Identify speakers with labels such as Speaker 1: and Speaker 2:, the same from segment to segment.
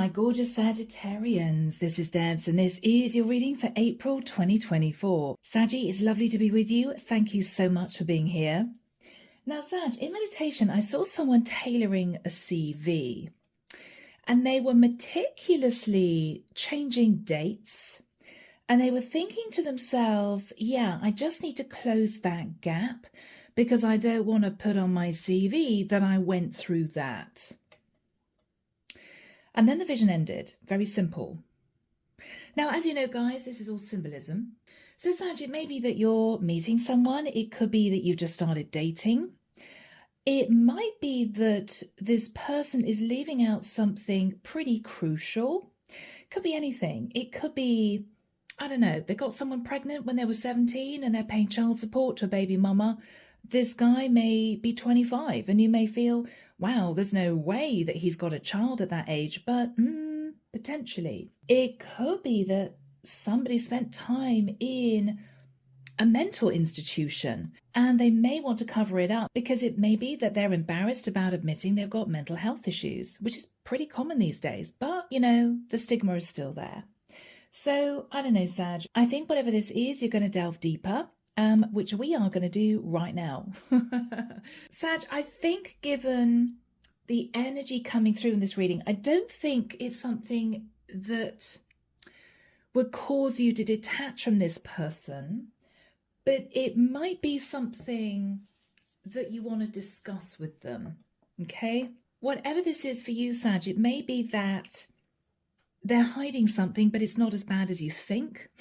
Speaker 1: my gorgeous Sagittarians. This is Debs, and this is your reading for April 2024. Saggy, it's lovely to be with you. Thank you so much for being here. Now, Sag, in meditation, I saw someone tailoring a CV, and they were meticulously changing dates, and they were thinking to themselves, yeah, I just need to close that gap because I don't want to put on my CV that I went through that. And then the vision ended. Very simple. Now, as you know, guys, this is all symbolism. So, Sag, it may be that you're meeting someone. It could be that you've just started dating. It might be that this person is leaving out something pretty crucial. It could be anything. It could be, I don't know, they got someone pregnant when they were 17 and they're paying child support to a baby mama. This guy may be 25 and you may feel, wow, there's no way that he's got a child at that age, but potentially. It could be that somebody spent time in a mental institution and they may want to cover it up because it may be that they're embarrassed about admitting they've got mental health issues, which is pretty common these days. But, you know, the stigma is still there. So, I don't know, Sag. I think whatever this is, you're going to delve deeper. Which we are going to do right now. Sag, I think given the energy coming through in this reading, I don't think it's something that would cause you to detach from this person, but it might be something that you want to discuss with them, okay? Whatever this is for you, Sag, it may be that they're hiding something, but it's not as bad as you think,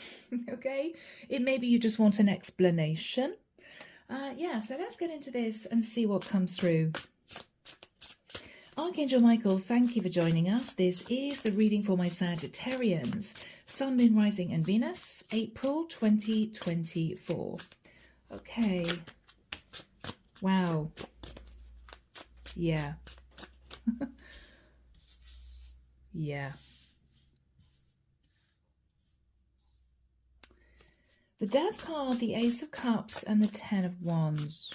Speaker 1: okay? It may be you just want an explanation. Yeah, so let's get into this and see what comes through. Archangel Michael, thank you for joining us. This is the reading for my Sagittarians. Sun, Moon, Rising and Venus, April 2024. Okay. Wow. Yeah. Yeah. The Death card, the Ace of Cups, and the Ten of Wands.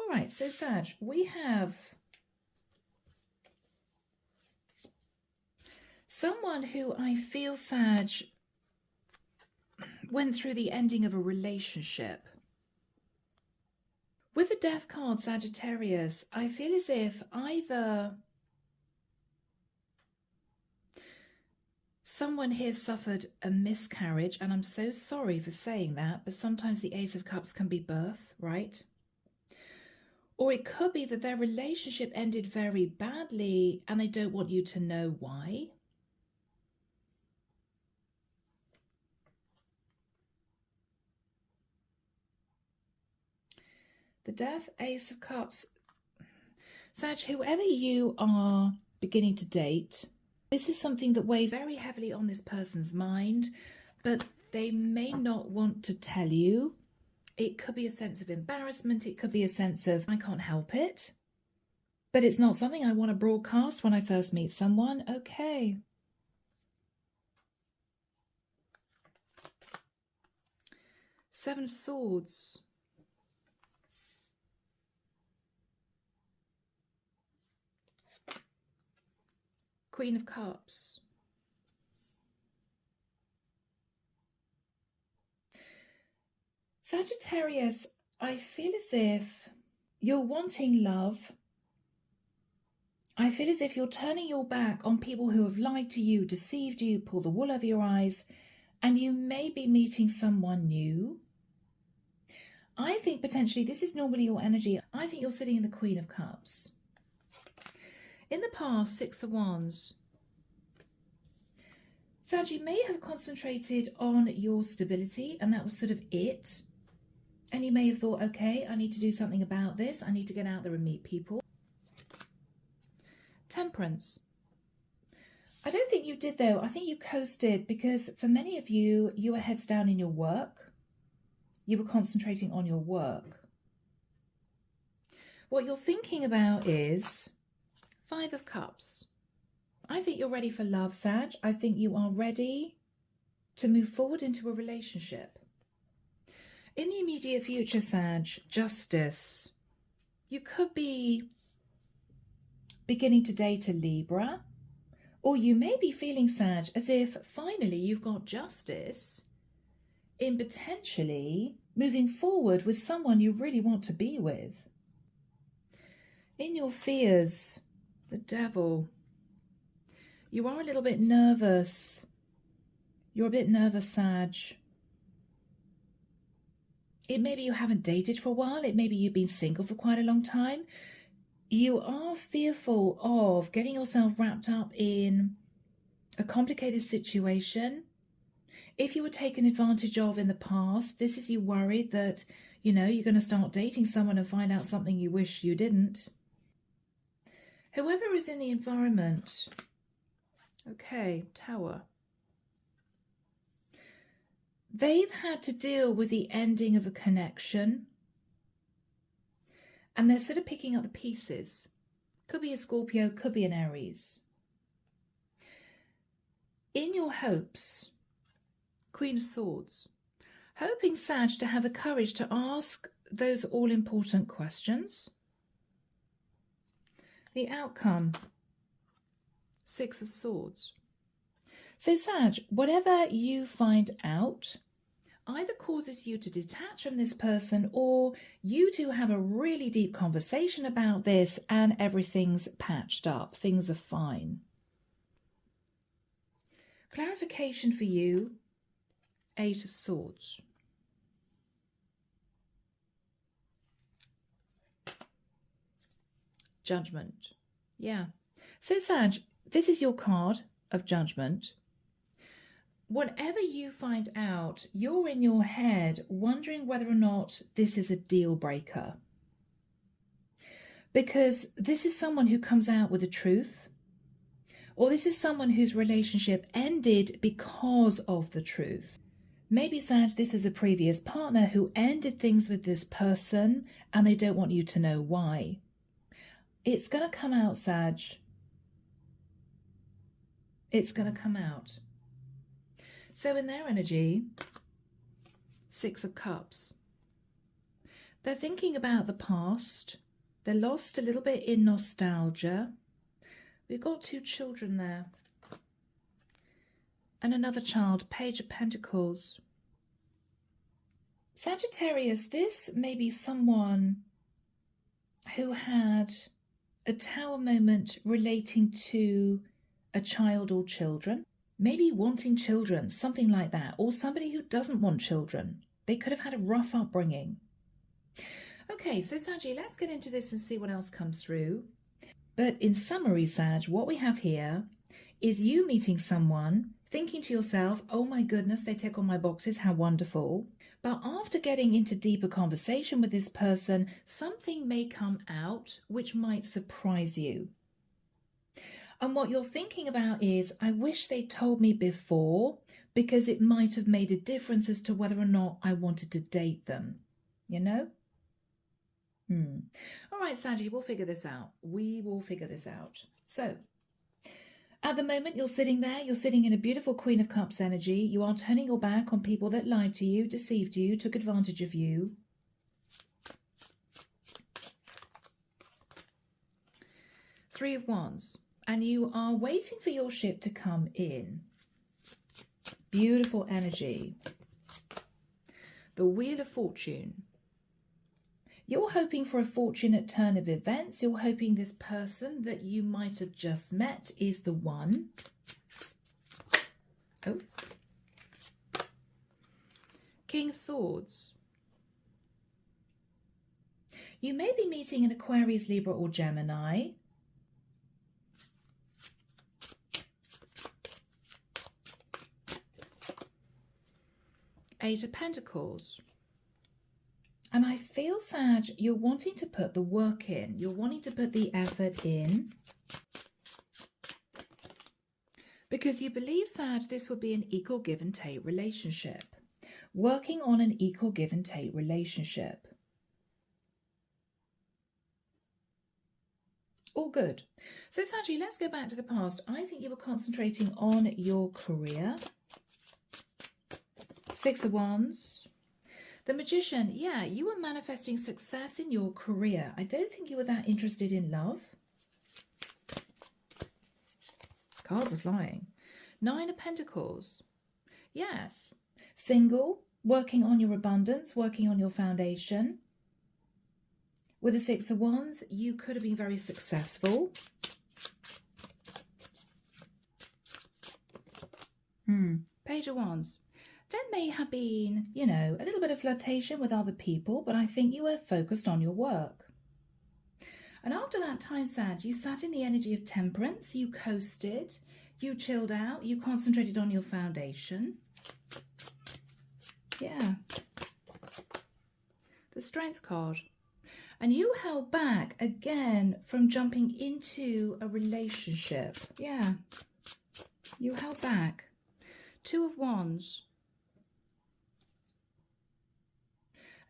Speaker 1: All right, so Sag, we have someone who I feel, Sag, went through the ending of a relationship. With the Death card, Sagittarius, I feel as if either someone here suffered a miscarriage, and I'm so sorry for saying that, but sometimes the Ace of Cups can be birth, right? Or it could be that their relationship ended very badly and they don't want you to know why. The Death, Ace of Cups. Sag, whoever you are beginning to date, this is something that weighs very heavily on this person's mind, but they may not want to tell you. It could be a sense of embarrassment. It could be a sense of, I can't help it. But it's not something I want to broadcast when I first meet someone. Okay. Seven of Swords. Queen of Cups. Sagittarius, I feel as if you're wanting love. I feel as if you're turning your back on people who have lied to you, deceived you, pulled the wool over your eyes, and you may be meeting someone new. I think potentially this is normally your energy. I think you're sitting in the Queen of Cups. In the past, Six of Wands. Sag, you may have concentrated on your stability, and that was sort of it. And you may have thought, okay, I need to do something about this. I need to get out there and meet people. Temperance. I don't think you did, though. I think you coasted because for many of you, you were heads down in your work. You were concentrating on your work. What you're thinking about is Five of Cups. I think you're ready for love, Sag. I think you are ready to move forward into a relationship. In the immediate future, Sag, Justice. You could be beginning to date a Libra, or you may be feeling, Sag, as if finally you've got justice in potentially moving forward with someone you really want to be with. In your fears, the Devil, you are a little bit nervous. You're a bit nervous, Sag. It may be you haven't dated for a while. It may be you've been single for quite a long time. You are fearful of getting yourself wrapped up in a complicated situation. If you were taken advantage of in the past, this is you worried that, you're going to start dating someone and find out something you wish you didn't. Whoever is in the environment. Okay, Tower. They've had to deal with the ending of a connection. And they're sort of picking up the pieces. Could be a Scorpio, could be an Aries. In your hopes, Queen of Swords, hoping, Sag, to have the courage to ask those all-important questions. The outcome, Six of Swords. So, Sag, whatever you find out either causes you to detach from this person, or you two have a really deep conversation about this and everything's patched up. Things are fine. Clarification for you, Eight of Swords. Judgment. Yeah. So, Sag, this is your card of Judgment. Whatever you find out, you're in your head wondering whether or not this is a deal breaker. Because this is someone who comes out with the truth, or this is someone whose relationship ended because of the truth. Maybe, Sag, this was a previous partner who ended things with this person and they don't want you to know why. It's going to come out, Sag. It's going to come out. So in their energy, Six of Cups. They're thinking about the past. They're lost a little bit in nostalgia. We've got two children there. And another child, Page of Pentacles. Sagittarius, this may be someone who had a Tower moment relating to a child or children. Maybe wanting children, something like that. Or somebody who doesn't want children. They could have had a rough upbringing. Okay, so Saggy, let's get into this and see what else comes through. But in summary, Sag, what we have here is you meeting someone, thinking to yourself, oh my goodness, they tick all my boxes, how wonderful. But after getting into deeper conversation with this person, something may come out which might surprise you. And what you're thinking about is, I wish they told me before, because it might have made a difference as to whether or not I wanted to date them. You know? All right, Saggy, we'll figure this out. We will figure this out. So, at the moment, you're sitting there. You're sitting in a beautiful Queen of Cups energy. You are turning your back on people that lied to you, deceived you, took advantage of you. Three of Wands. And you are waiting for your ship to come in. Beautiful energy. The Wheel of Fortune. You're hoping for a fortunate turn of events. You're hoping this person that you might have just met is the one. Oh. King of Swords. You may be meeting an Aquarius, Libra, or Gemini. Eight of Pentacles. And I feel, Sag, you're wanting to put the work in. You're wanting to put the effort in. Because you believe, Sag, this would be an equal give and take relationship. Working on an equal give and take relationship. All good. So Sagittarius, let's go back to the past. I think you were concentrating on your career. Six of Wands. The Magician, yeah, you were manifesting success in your career. I don't think you were that interested in love. Cards are flying. Nine of Pentacles. Yes. Single, working on your abundance, working on your foundation. With the Six of Wands, you could have been very successful. Page of Wands. There may have been, you know, a little bit of flirtation with other people, but I think you were focused on your work. And after that time, Sag, you sat in the energy of temperance, you coasted, you chilled out, you concentrated on your foundation. Yeah. The Strength card. And you held back again from jumping into a relationship. Yeah. You held back. Two of Wands.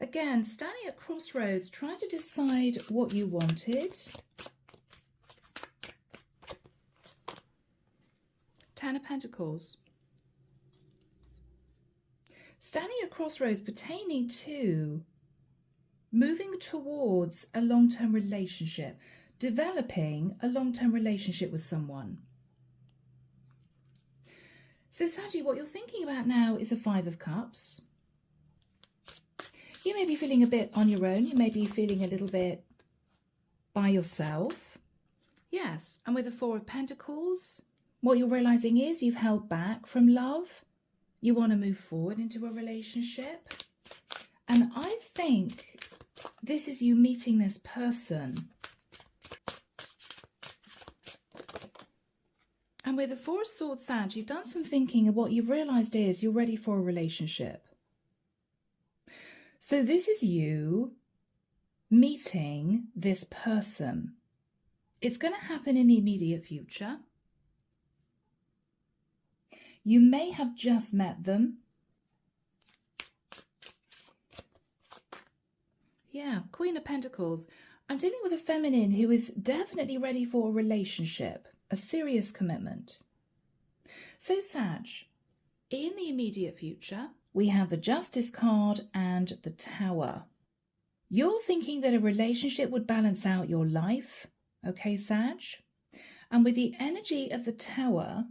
Speaker 1: Again, standing at crossroads, trying to decide what you wanted. Ten of Pentacles. Standing at crossroads pertaining to moving towards a long-term relationship, developing a long-term relationship with someone. So Sagittarius, what you're thinking about now is a Five of Cups. You may be feeling a bit on your own. You may be feeling a little bit by yourself. Yes, and with the Four of Pentacles, what you're realizing is you've held back from love. You want to move forward into a relationship. And I think this is you meeting this person. And with the Four of Swords, Sag, you've done some thinking, and what you've realized is you're ready for a relationship. So this is you meeting this person. It's going to happen in the immediate future. You may have just met them. Yeah, Queen of Pentacles. I'm dealing with a feminine who is definitely ready for a relationship, a serious commitment. So Sag, in the immediate future, we have the Justice card and the Tower. You're thinking that a relationship would balance out your life, okay, Sag? And with the energy of the Tower,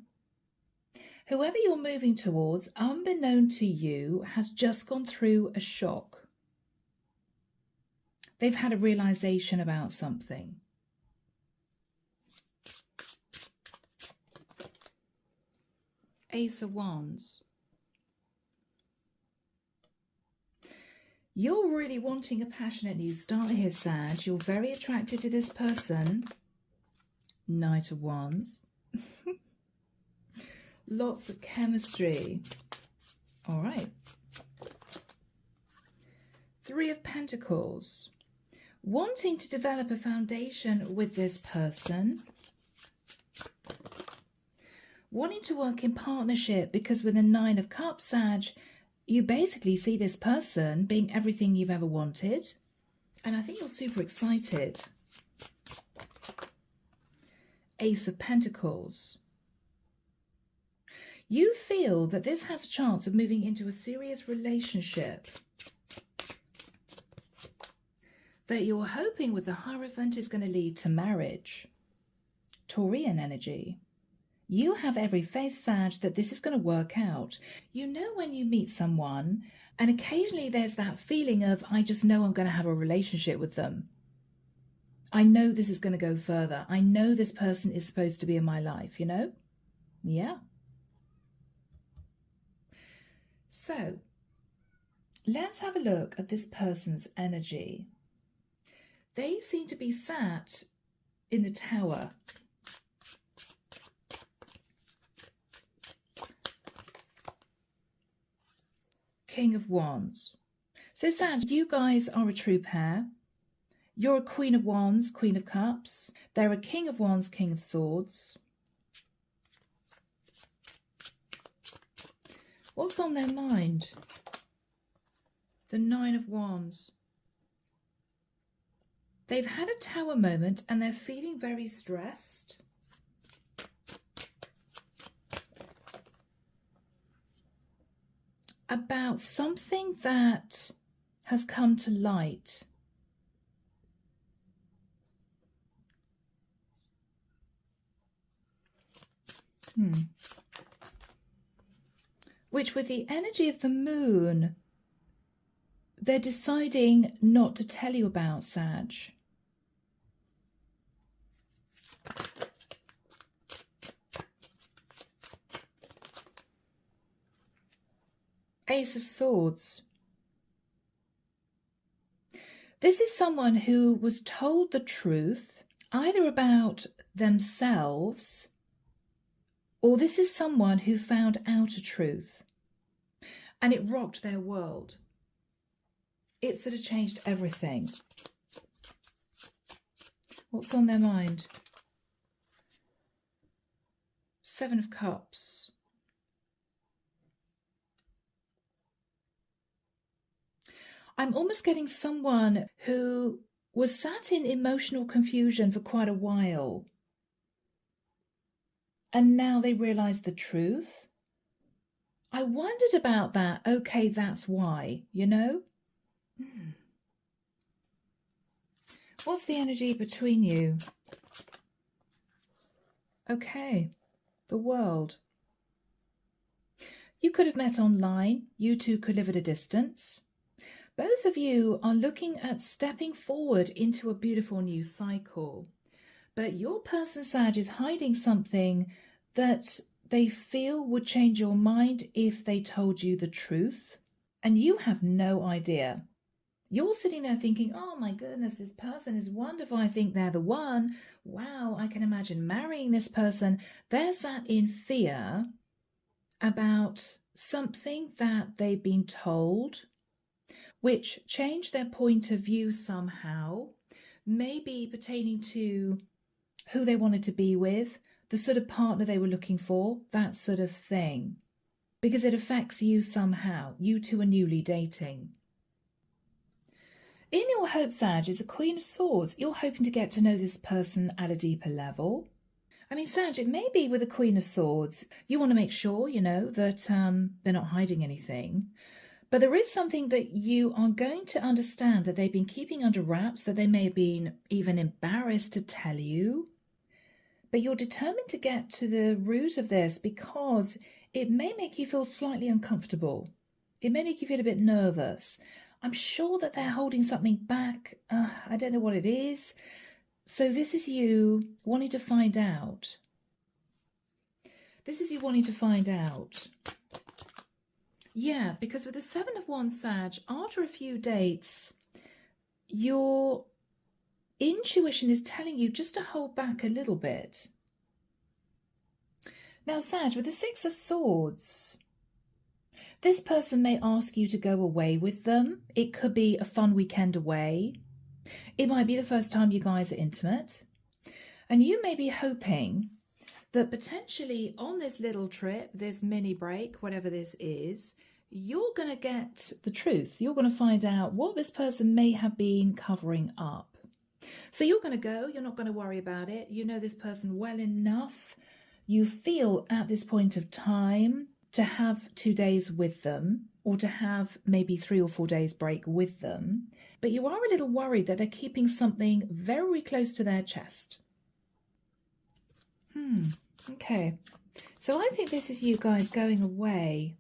Speaker 1: whoever you're moving towards, unbeknown to you, has just gone through a shock. They've had a realization about something. Ace of Wands. You're really wanting a passionate new start here, Sag. You're very attracted to this person. Knight of Wands. Lots of chemistry. All right. Three of Pentacles. Wanting to develop a foundation with this person. Wanting to work in partnership, because with the Nine of Cups, Sag, you basically see this person being everything you've ever wanted. And I think you're super excited. Ace of Pentacles. You feel that this has a chance of moving into a serious relationship. That you're hoping with the Hierophant is going to lead to marriage. Taurian energy. You have every faith, Sag, that this is going to work out. You know when you meet someone, and occasionally there's that feeling of, I just know I'm going to have a relationship with them. I know this is going to go further. I know this person is supposed to be in my life, you know? Yeah. So, let's have a look at this person's energy. They seem to be sat in the Tower. King of Wands. So Sag, you guys are a true pair. You're a Queen of Wands, Queen of Cups. They're a King of Wands, King of Swords. What's on their mind? The Nine of Wands. They've had a tower moment and they're feeling very stressed. About something that has come to light. Which, with the energy of the moon, they're deciding not to tell you about, Sag. Ace of Swords. This is someone who was told the truth, either about themselves, or this is someone who found out a truth and it rocked their world. It sort of changed everything. What's on their mind? Seven of Cups. I'm almost getting someone who was sat in emotional confusion for quite a while. And now they realize the truth. I wondered about that. Okay, that's why, you know? What's the energy between you? Okay, the world. You could have met online. You two could live at a distance. Both of you are looking at stepping forward into a beautiful new cycle. But your person, Sag, is hiding something that they feel would change your mind if they told you the truth. And you have no idea. You're sitting there thinking, oh my goodness, this person is wonderful. I think they're the one. Wow, I can imagine marrying this person. They're sat in fear about something that they've been told, which changed their point of view somehow, maybe pertaining to who they wanted to be with, the sort of partner they were looking for, that sort of thing. Because it affects you somehow. You two are newly dating. In your hope, Sag, is a Queen of Swords. You're hoping to get to know this person at a deeper level. I mean, Sag, it may be with a Queen of Swords. You want to make sure, you know, that they're not hiding anything. But there is something that you are going to understand that they've been keeping under wraps, that they may have been even embarrassed to tell you. But you're determined to get to the root of this because it may make you feel slightly uncomfortable. It may make you feel a bit nervous. I'm sure that they're holding something back. I don't know what it is. So this is you wanting to find out. This is you wanting to find out. Yeah, because with the Seven of Wands, Sag, after a few dates, your intuition is telling you just to hold back a little bit. Now, Sag, with the Six of Swords, this person may ask you to go away with them. It could be a fun weekend away. It might be the first time you guys are intimate. And you may be hoping that potentially on this little trip, this mini break, whatever this is, you're going to get the truth. You're going to find out what this person may have been covering up. So you're going to go. You're not going to worry about it. You know this person well enough. You feel at this point of time to have 2 days with them or to have maybe 3 or 4 days break with them. But you are a little worried that they're keeping something very close to their chest. Okay. So I think this is you guys going away.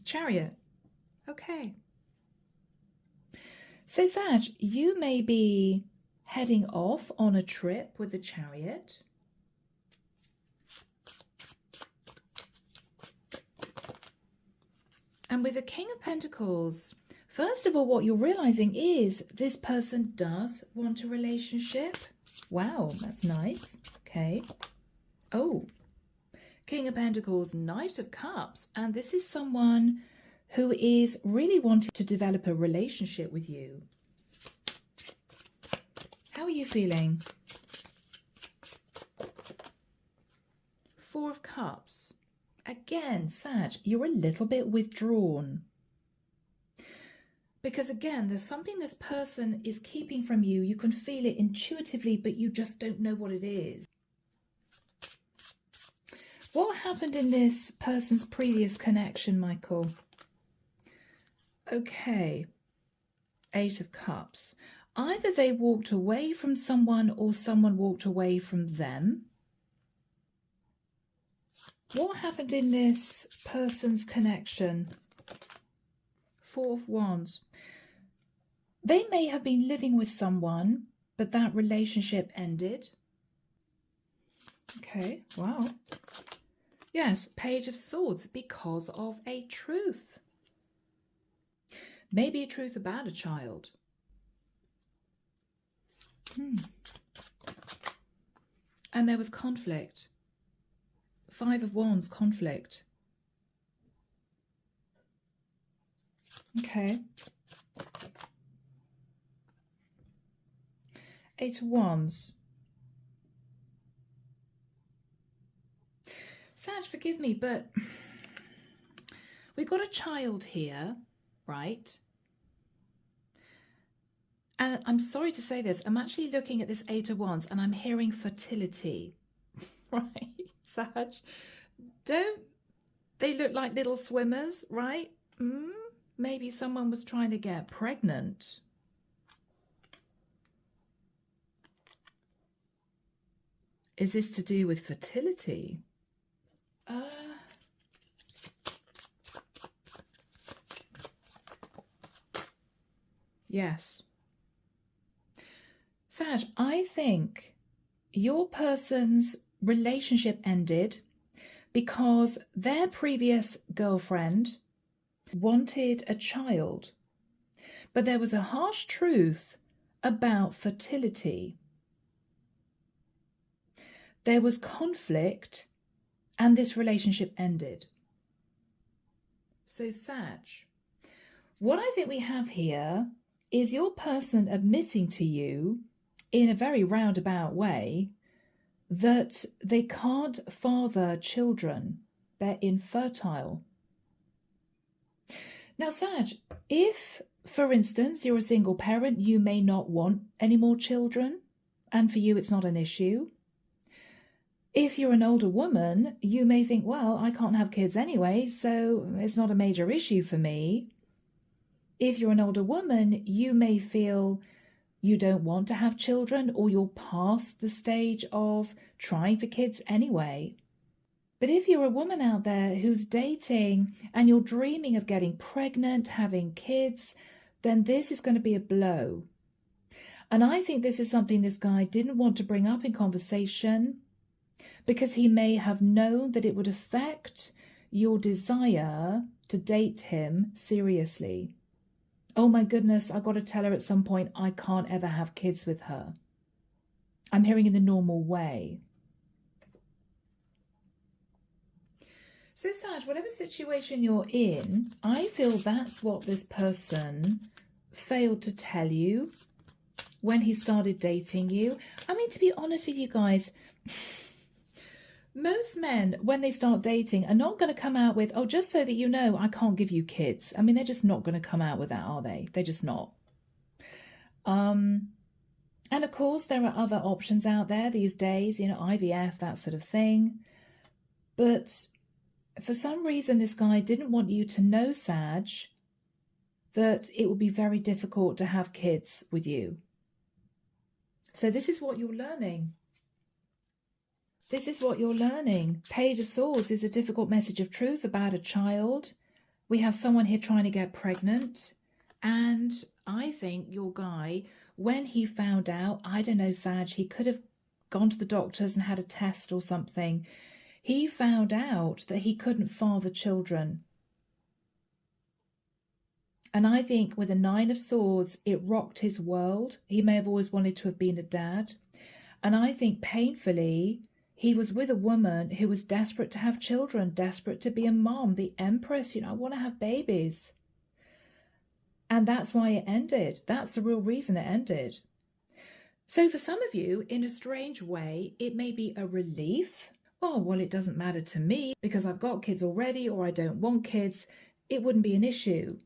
Speaker 1: Chariot. Okay. So Sag, you may be heading off on a trip with the Chariot. And with the King of Pentacles, first of all, what you're realizing is this person does want a relationship. Wow, that's nice. Okay. Oh, King of Pentacles, Knight of Cups. And this is someone who is really wanting to develop a relationship with you. How are you feeling? Four of Cups. Again, Sag, you're a little bit withdrawn. Because again, there's something this person is keeping from you. You can feel it intuitively, but you just don't know what it is. What happened in this person's previous connection, Michael? Okay, 8 of Cups. Either they walked away from someone or someone walked away from them. What happened in this person's connection? 4 of Wands. They may have been living with someone, but that relationship ended. Okay, wow. Yes, Page of Swords, because of a truth. Maybe a truth about a child. And there was conflict. 5 of Wands, conflict. Okay. 8 of Wands. Sag, forgive me, but we've got a child here, right? And I'm sorry to say this, I'm actually looking at this 8 of Wands and I'm hearing fertility, right, Sag? Don't they look like little swimmers, right? Maybe someone was trying to get pregnant. Is this to do with fertility? Yes. Sag, I think your person's relationship ended because their previous girlfriend wanted a child, but there was a harsh truth about fertility. There was conflict and this relationship ended. So Sag, what I think we have here is your person admitting to you in a very roundabout way that they can't father children. They're infertile. Now, Sag, if, for instance, you're a single parent, you may not want any more children, and for you it's not an issue. If you're an older woman, you may think, well, I can't have kids anyway, so it's not a major issue for me. If you're an older woman, you may feel you don't want to have children, or you're past the stage of trying for kids anyway. But if you're a woman out there who's dating and you're dreaming of getting pregnant, having kids, then this is going to be a blow. And I think this is something this guy didn't want to bring up in conversation because he may have known that it would affect your desire to date him seriously. Oh my goodness, I've got to tell her at some point I can't ever have kids with her. I'm hearing in the normal way. So Sag, whatever situation you're in, I feel that's what this person failed to tell you when he started dating you. I mean, to be honest with you guys, most men, when they start dating, are not going to come out with, oh, just so that you know, I can't give you kids. I mean, they're just not going to come out with that, are they? They're just not. And of course, there are other options out there these days, you know, IVF, that sort of thing. But for some reason, this guy didn't want you to know, Sag, that it would be very difficult to have kids with you. So this is what you're learning. This is what you're learning. Page of Swords is a difficult message of truth about a child. We have someone here trying to get pregnant. And I think your guy, when he found out, I don't know, Sag, he could have gone to the doctors and had a test or something. He found out that he couldn't father children. And I think with a 9 of Swords, it rocked his world. He may have always wanted to have been a dad. And I think painfully, he was with a woman who was desperate to have children, desperate to be a mom, the Empress, you know, I want to have babies. And that's why it ended. That's the real reason it ended. So for some of you, in a strange way, it may be a relief. Oh, well, it doesn't matter to me because I've got kids already, or I don't want kids. It wouldn't be an issue.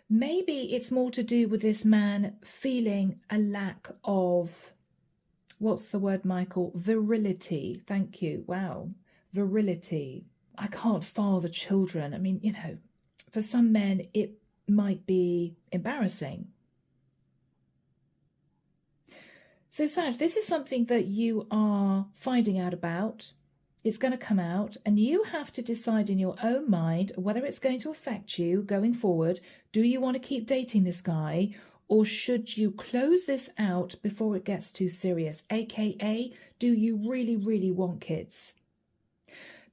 Speaker 1: Maybe it's more to do with this man feeling a lack of, what's the word, Michael? Virility. Thank you. Wow. Virility. I can't father children. I mean, you know, for some men, it might be embarrassing. So, Sag, this is something that you are finding out about. It's going to come out, and you have to decide in your own mind whether it's going to affect you going forward. Do you want to keep dating this guy, or should you close this out before it gets too serious? AKA, do you really, really want kids?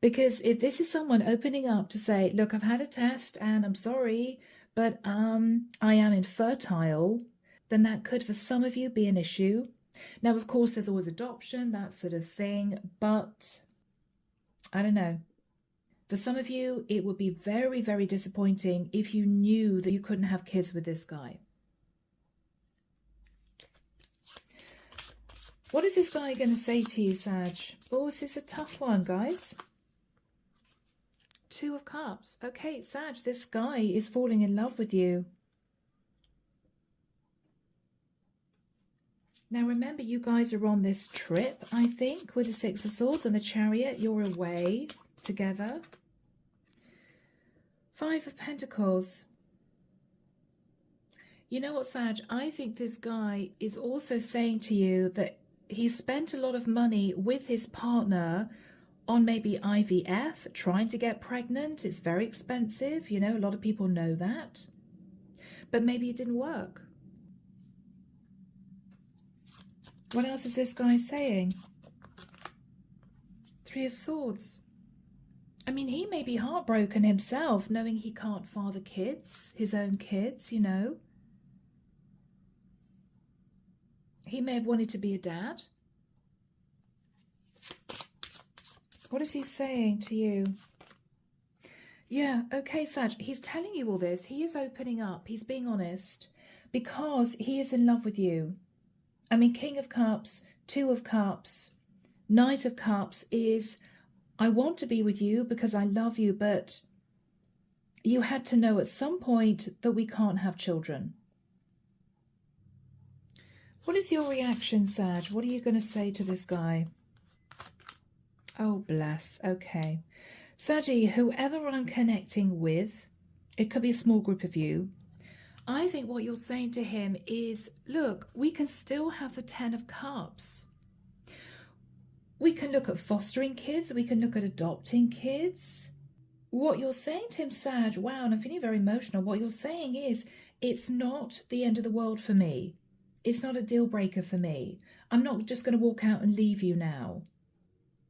Speaker 1: Because if this is someone opening up to say, look, I've had a test and I'm sorry, but I am infertile, then that could, for some of you, be an issue. Now, of course, there's always adoption, that sort of thing, but I don't know. For some of you, it would be very, very disappointing if you knew that you couldn't have kids with this guy. What is this guy going to say to you, Sag? Oh, this is a tough one, guys. 2 of Cups. Okay, Sag, this guy is falling in love with you. Now, remember, you guys are on this trip, I think, with the 6 of Swords and the Chariot. You're away together. 5 of Pentacles. You know what, Sag? I think this guy is also saying to you that he spent a lot of money with his partner on maybe IVF, trying to get pregnant. It's very expensive. You know, a lot of people know that. But maybe it didn't work. What else is this guy saying? 3 of Swords. I mean, he may be heartbroken himself, knowing he can't father kids, his own kids, you know. He may have wanted to be a dad. What is he saying to you? Yeah, okay, Sag, he's telling you all this. He is opening up. He's being honest because he is in love with you. I mean, King of Cups, 2 of Cups, Knight of Cups is, I want to be with you because I love you, but you had to know at some point that we can't have children. What is your reaction, Sag? What are you going to say to this guy? Oh, bless. Okay. Saggy, whoever I'm connecting with, it could be a small group of you. I think what you're saying to him is, look, we can still have the 10 of Cups. We can look at fostering kids. We can look at adopting kids. What you're saying to him, Sag, wow, and I'm feeling very emotional. What you're saying is, it's not the end of the world for me. It's not a deal breaker for me. I'm not just going to walk out and leave you now.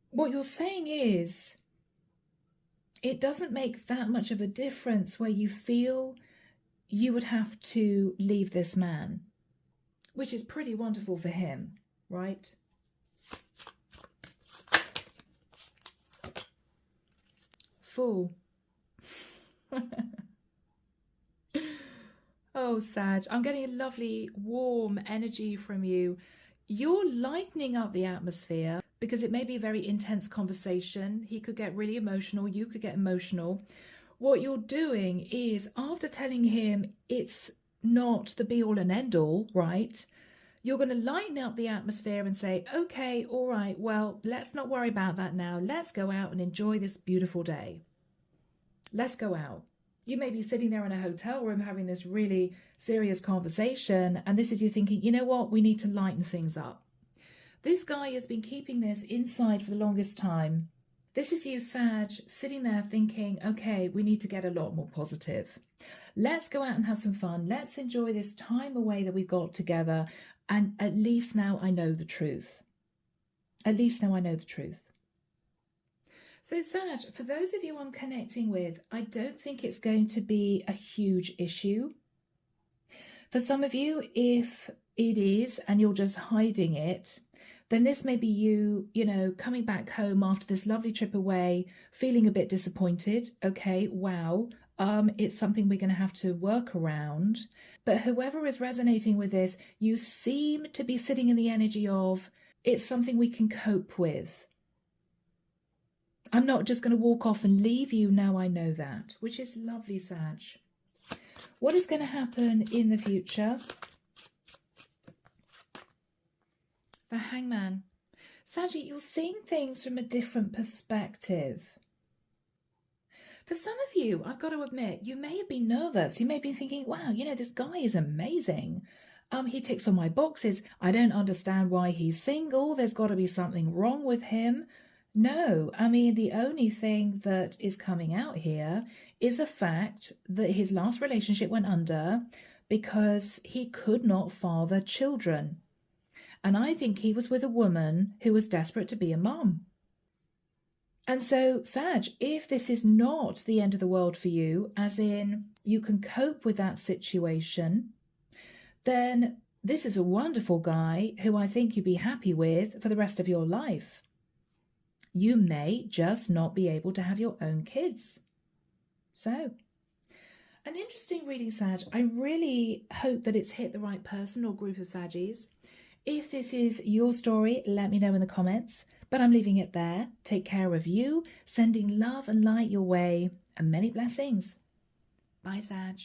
Speaker 1: What you're saying is, it doesn't make that much of a difference where you feel you would have to leave this man, which is pretty wonderful for him, right? Fool. Oh, Sag, I'm getting a lovely warm energy from you. You're lightening up the atmosphere because it may be a very intense conversation. He could get really emotional. You could get emotional. What you're doing is, after telling him it's not the be all and end all, right? You're going to lighten up the atmosphere and say, okay, all right, well, let's not worry about that now. Let's go out and enjoy this beautiful day. Let's go out. You may be sitting there in a hotel room having this really serious conversation, and this is you thinking, you know what, we need to lighten things up. This guy has been keeping this inside for the longest time. This is you, Sag, sitting there thinking, okay, we need to get a lot more positive. Let's go out and have some fun. Let's enjoy this time away that we got together. And at least now I know the truth. At least now I know the truth. So, Sag, for those of you I'm connecting with, I don't think it's going to be a huge issue. For some of you, if it is and you're just hiding it, then this may be you, you know, coming back home after this lovely trip away, feeling a bit disappointed. Okay, wow, it's something we're going to have to work around. But whoever is resonating with this, you seem to be sitting in the energy of, it's something we can cope with. I'm not just going to walk off and leave you now I know that, which is lovely, Sag. What is going to happen in the future? The Hangman. Saggy, you're seeing things from a different perspective. For some of you, I've got to admit, you may have been nervous. You may be thinking, wow, you know, this guy is amazing. He ticks all my boxes. I don't understand why he's single. There's got to be something wrong with him. No, I mean, the only thing that is coming out here is the fact that his last relationship went under because he could not father children. And I think he was with a woman who was desperate to be a mum. And so, Sag, if this is not the end of the world for you, as in you can cope with that situation, then this is a wonderful guy who I think you'd be happy with for the rest of your life. You may just not be able to have your own kids. So, an interesting reading, Sag. I really hope that it's hit the right person or group of Saggies. If this is your story, let me know in the comments. But I'm leaving it there. Take care of you, sending love and light your way, and many blessings. Bye, Sag.